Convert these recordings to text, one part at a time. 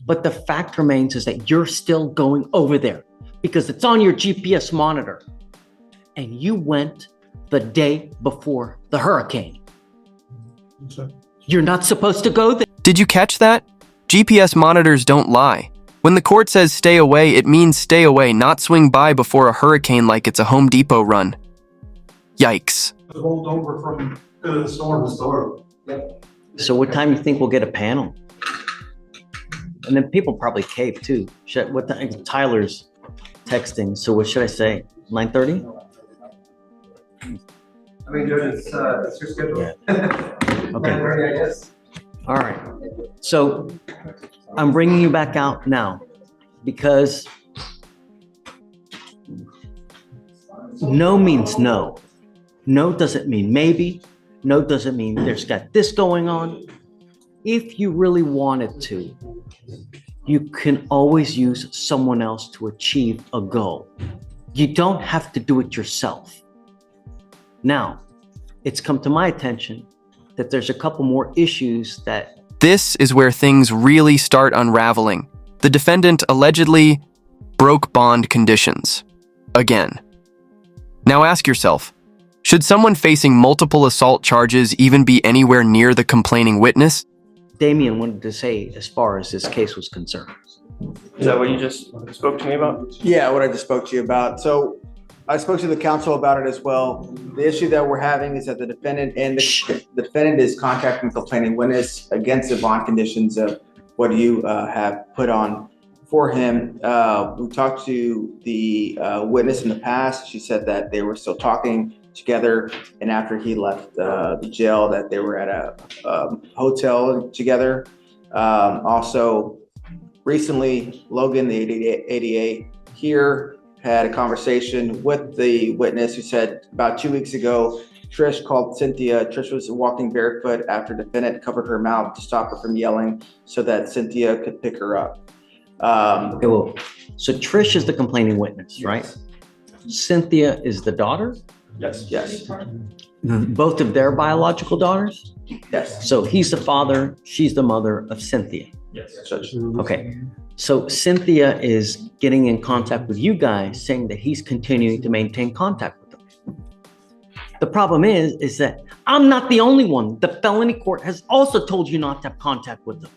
But the fact remains is that you're still going over there because it's on your GPS monitor. And you went the day before the hurricane. You're not supposed to go there. Did you catch that? GPS monitors don't lie. When the court says stay away, it means stay away, not swing by before a hurricane like it's a Home Depot run. Yikes. Rolled over from the storm. Yep. So what time do you think we'll get a panel? And then people probably cave too. What time? Tyler's texting. So what should I say? 9:30? I mean, Judge, it's your schedule. Yeah. Okay. 9:30, I guess. All right. So I'm bringing you back out now because no means no. No doesn't mean maybe. No doesn't mean there's got this going on. If you really wanted to, you can always use someone else to achieve a goal. You don't have to do it yourself. Now, it's come to my attention that there's a couple more issues that... This is where things really start unraveling. The defendant allegedly broke bond conditions. Again. Now ask yourself, should someone facing multiple assault charges even be anywhere near the complaining witness? Damien wanted to say as far as this case was concerned. Is that what you just spoke to me about? Yeah, what I just spoke to you about. So I spoke to the counsel about it as well. The issue that we're having is that the defendant is contacting the complaining witness against the bond conditions of what you have put on for him. We talked to the witness in the past. She said that they were still talking together, and after he left the jail, that they were at a hotel together. Also, recently, Logan, the ADA here, had a conversation with the witness who said about 2 weeks ago, Trish called Cynthia. Trish was walking barefoot after defendant covered her mouth to stop her from yelling so that Cynthia could pick her up. Okay, well, so Trish is the complaining witness, Yes. right? Cynthia is the daughter? Yes. Yes, Both of their biological daughters? yes. So he's the father, she's the mother of Cynthia. Yes. Judge. Okay, so Cynthia is getting in contact with you guys saying that he's continuing to maintain contact with them. The problem is that I'm not the only one. The felony court has also told you not to have contact with them.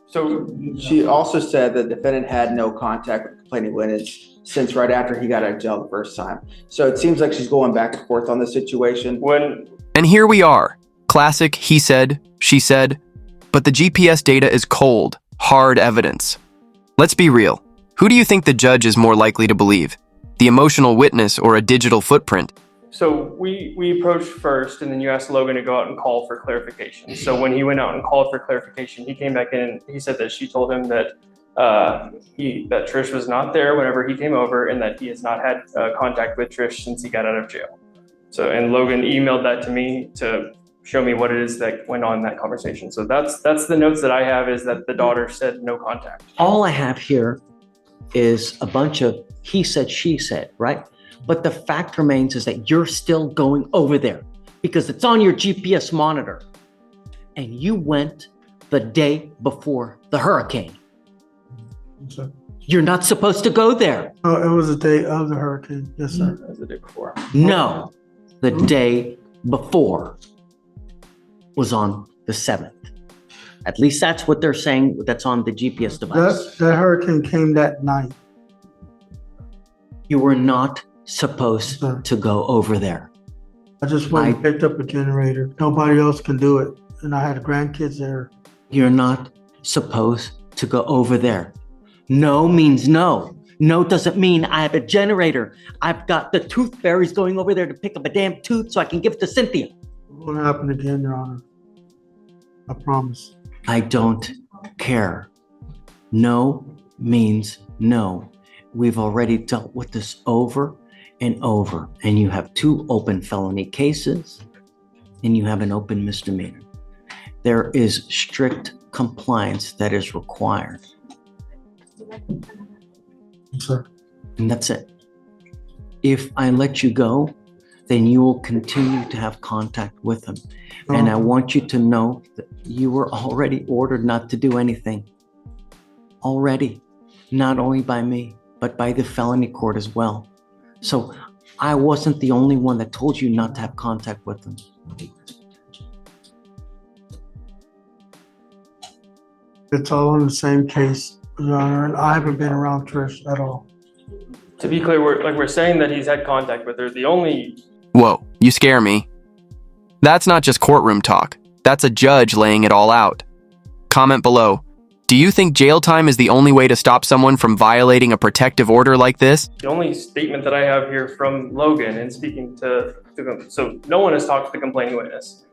So She also said the defendant had no contact with the complaining witness since right after he got out of jail the first time. So it seems like she's going back and forth on the situation. And here we are. Classic he said, she said, but the GPS data is cold, hard evidence. Let's be real. Who do you think the judge is more likely to believe? The emotional witness or a digital footprint? So we approached first, and then you asked Logan to go out and call for clarification. So when he went out and called for clarification, he came back in and he said that she told him that that Trish was not there whenever he came over, and that he has not had contact with Trish since he got out of jail. So, and Logan emailed that to me to show me what it is that went on in that conversation. So that's the notes that I have, is that the daughter said no contact. All I have here is a bunch of he said, she said, right? But the fact remains is that you're still going over there because it's on your GPS monitor. And you went the day before the hurricane. Sir. You're not supposed to go there. Oh, it was the day of the hurricane. Yes, sir. That was the day before. No, the day before was on the 7th. At least that's what they're saying that's on the GPS device. That hurricane came that night. You were not supposed Sir. to go over there. I just went and picked up a generator. Nobody else can do it. And I had grandkids there. You're not supposed to go over there. No means no. No doesn't mean I have a generator. I've got the tooth fairies going over there to pick up a damn tooth so I can give it to Cynthia. It won't happen again, Your Honor. I promise. I don't care. No means no. We've already dealt with this over and over, and you have 2 open felony cases and you have an open misdemeanor. There is strict compliance that is required, Yes, sir. and that's it. If I let you go, then you will continue to have contact with him. And I want you to know that you were already ordered not to do anything. already, not only by me, but by the felony court as well. So I wasn't the only one that told you not to have contact with them. It's all on the same case, Your Honor, and I haven't been around Trish at all. To be clear, we're saying that he's had contact with her. The only Whoa, you scare me. That's not just courtroom talk. That's a judge laying it all out. Comment below. Do you think jail time is the only way to stop someone from violating a protective order like this? the only statement that I have here from Logan and speaking to so no one has talked to the complaining witness.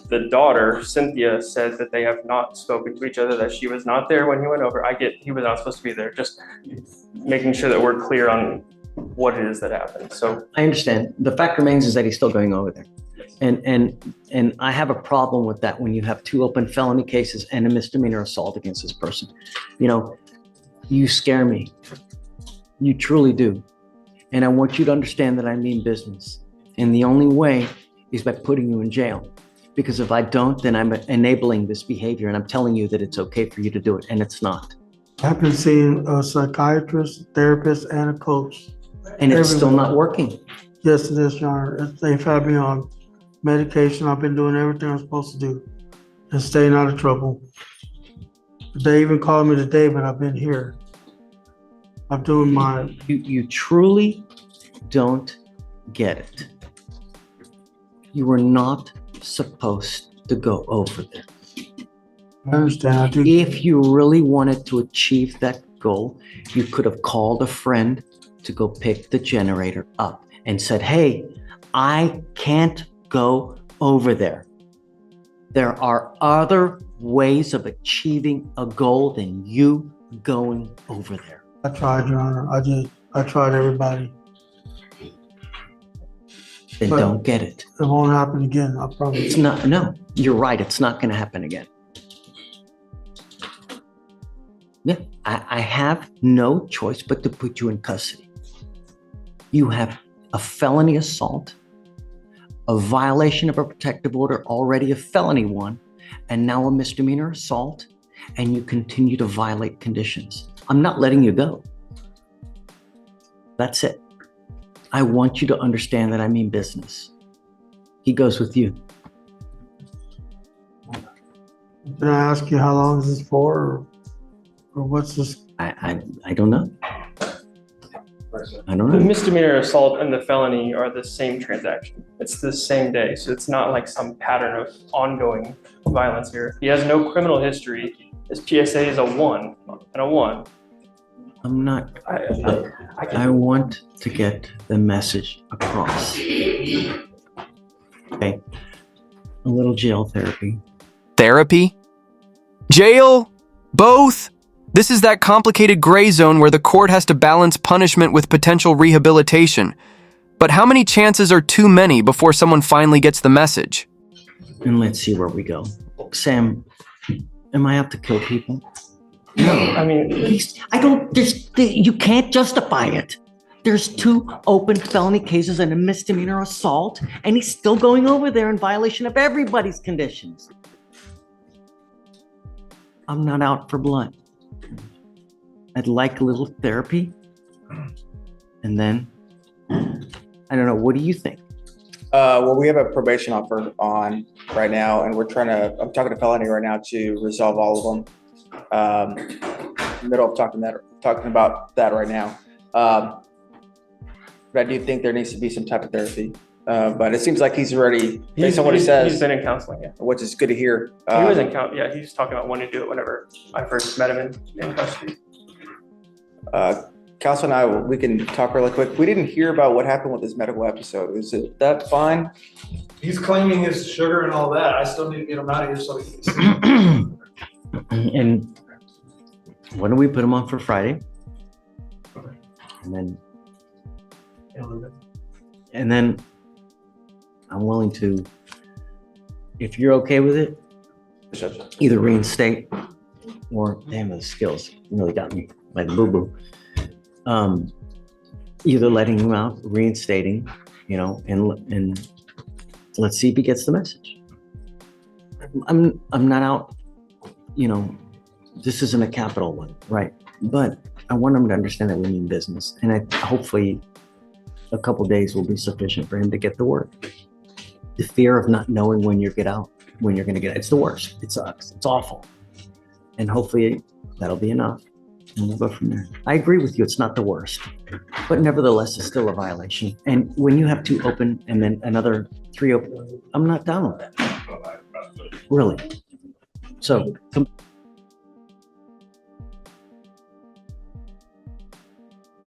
The daughter, Cynthia, said that they have not spoken to each other, that she was not there when he went over. I get he was not supposed to be there, just making sure that we're clear on what it is that happened. So I understand. The fact remains is that he's still going over there. And I have a problem with that when you have 2 open felony cases and a misdemeanor assault against this person. You know, you scare me. You truly do. And I want you to understand that I mean business. And the only way is by putting you in jail. Because if I don't, then I'm enabling this behavior and I'm telling you that it's okay for you to do it, and it's not. I've been seeing a psychiatrist, therapist, and a coach. And it's still not working. Yes, it is, Your Honor. They've had me on medication. I've been doing everything I'm supposed to do and staying out of trouble. They even called me today, but I've been here. I'm doing my, You truly don't get it. You were not supposed to go over there. I understand. I do. If you really wanted to achieve that goal, you could have called a friend to go pick the generator up and said, hey, I can't go over there. There are other ways of achieving a goal than you going over there. I tried, Your Honor. I did. I tried everybody. Then But- don't get it. It won't happen again. I promise. It's not, no, you're right. It's not going to happen again. Yeah, I have no choice but to put you in custody. You have a felony assault, a violation of a protective order, already a felony one, and now a misdemeanor assault, and you continue to violate conditions. I'm not letting you go. That's it. I want you to understand that I mean business. He goes with you. Can I ask you how long is this for, or what's this? I don't know. I don't the know. misdemeanor assault and the felony are the same transaction. It's the same day, so it's not like some pattern of ongoing violence here. He has no criminal history. His PSA is a 1 and a 1. I'm not. Look, I want to get the message across. Okay. A little jail therapy. Therapy? Jail? Both? This is that complicated gray zone where the court has to balance punishment with potential rehabilitation. But how many chances are too many before someone finally gets the message? And let's see where we go. Sam, am I out to kill people? No. I mean, You can't justify it. There's 2 open felony cases and a misdemeanor assault, and he's still going over there in violation of everybody's conditions. I'm not out for blood. I'd like a little therapy. And then, I don't know, what do you think? Well, we have a probation offer on right now, and I'm talking to felony right now to resolve all of them. Middle of talking about that right now. But I do think there needs to be some type of therapy. But it seems like he's already, based on what he he's says, been in counseling, yeah. which is good to hear. He was in yeah, he was talking about wanting to do it whenever I first met him in custody. Counsel and I, we can talk really quick. We didn't hear about what happened with his medical episode. Is it that fine? He's claiming his sugar and all that. I still need to get him out of here so he can. And why don't we put him on for Friday? And then I'm willing to, if you're okay with it, either reinstate or, damn, those skills really got me by the boo-boo. Either letting him out, reinstating, and let's see if he gets the message. I'm not out, this isn't a capital one, right? But I want him to understand that we mean business. And hopefully a couple days will be sufficient for him to get the work. The fear of not knowing when you get out, when you're going to get out, it's the worst. It sucks. It's awful. And hopefully that'll be enough. And we'll go from there. I agree with you. It's not the worst, but nevertheless, it's still a violation. And when you have 2 open and then another 3 open, I'm not down with that. Really. So